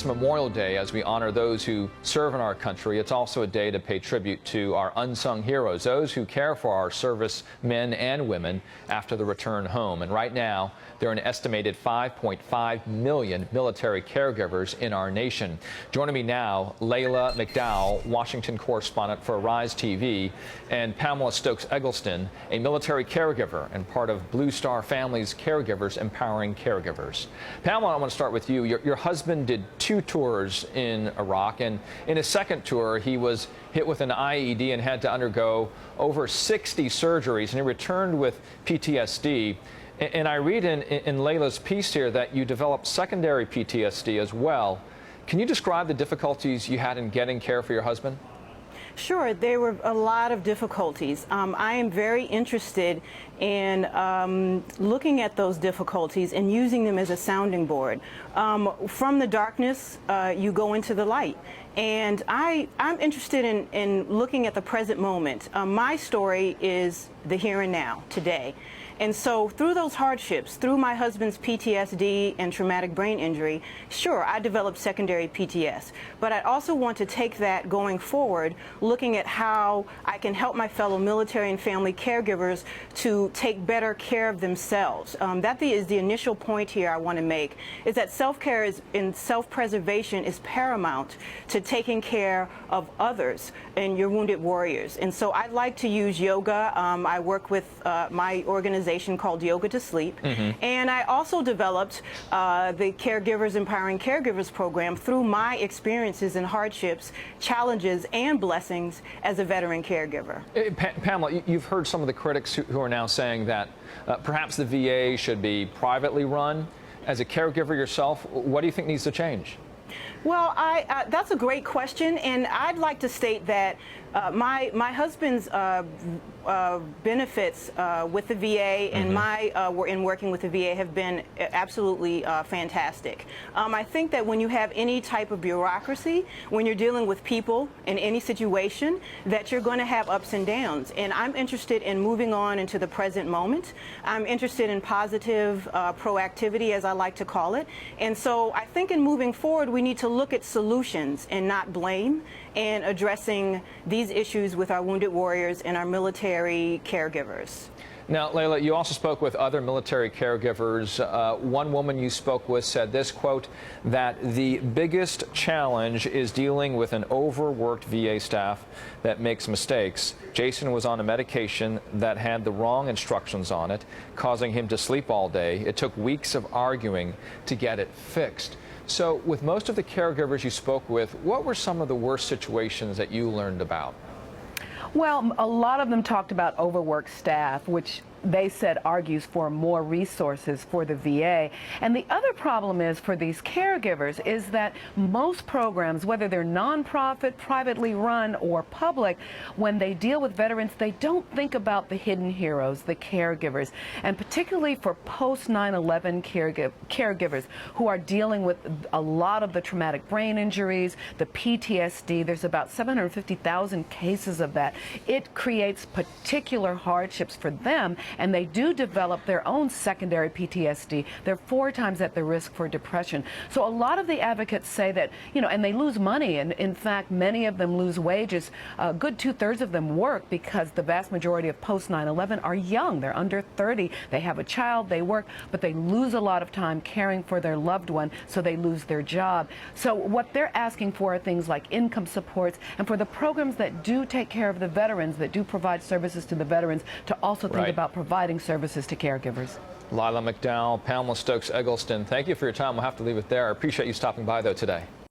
Memorial Day as we honor those who serve in our country. It's also a day to pay tribute to our unsung heroes, those who care for our servicemen and women after the return home. And right now, there are an estimated 5.5 million military caregivers in our nation. Joining me now, Layla McDowell, Washington correspondent for Rise TV, and Pamela Stokes-Eggleston, a military caregiver and part of Blue Star Family's Caregivers Empowering Caregivers. Pamela, I want to start with you. Your husband did 2 tours in Iraq, and in his second tour, he was hit with an IED and had to undergo over 60 surgeries, and he returned with PTSD. And I read in Layla's piece here that you developed secondary PTSD as well. Can you describe the difficulties you had in getting care for your husband? Sure, there were a lot of difficulties. I am very interested in looking at those difficulties and using them as a sounding board. From the darkness, you go into the light. And I'm interested in looking at the present moment. My story is the here and now, today. And so through those hardships, through my husband's PTSD and traumatic brain injury, sure, I developed secondary PTS. But I also want to take that going forward, looking at how I can help my fellow military and family caregivers to take better care of themselves. That is the initial point here I want to make, is that self-care and self-preservation is paramount to taking care of others and your wounded warriors. And so I like to use yoga. I work with my organization called Yoga to Sleep. And I also developed the Caregivers Empowering Caregivers program through my experiences and hardships, challenges, and blessings as a veteran caregiver. Pamela, you've heard some of the critics who are now saying that perhaps the VA should be privately run. As a caregiver yourself, what do you think needs to change? Well, that's a great question, and I'd like to state that my husband's benefits with the VA and in working with the VA have been absolutely fantastic. I think that when you have any type of bureaucracy, when you're dealing with people in any situation, that you're going to have ups and downs. And I'm interested in moving on into the present moment. I'm interested in positive proactivity, as I like to call it. And so I think in moving forward, we need to look at solutions and not blame, and addressing these issues with our wounded warriors and our military caregivers. Now, Layla, you also spoke with other military caregivers. One woman you spoke with said this, quote, that the biggest challenge is dealing with an overworked VA staff that makes mistakes. Jason was on a medication that had the wrong instructions on it, causing him to sleep all day. It took weeks of arguing to get it fixed. So with most of the caregivers you spoke with, what were some of the worst situations that you learned about? Well, a lot of them talked about overworked staff, which they said argues for more resources for the VA. And the other problem is for these caregivers is that most programs, whether they're nonprofit, privately run, or public, when they deal with veterans, they don't think about the hidden heroes, the caregivers. And particularly for post 9/11 caregivers who are dealing with a lot of the traumatic brain injuries, the PTSD, there's about 750,000 cases of that. It creates particular hardships for them, and they do develop their own secondary PTSD. They're 4 times at the risk for depression. So a lot of the advocates say that, and they lose money, and in fact, many of them lose wages. A good 2/3 of them work because the vast majority of post 9/11 are young. They're under 30. They have a child, they work, but they lose a lot of time caring for their loved one, so they lose their job. So what they're asking for are things like income supports, and for the programs that do take care of the veterans, that do provide services to the veterans, to also think about providing services to caregivers. Layla McDowell, Pamela Stokes-Eggleston, thank you for your time. We'll have to leave it there. I appreciate you stopping by, though, today.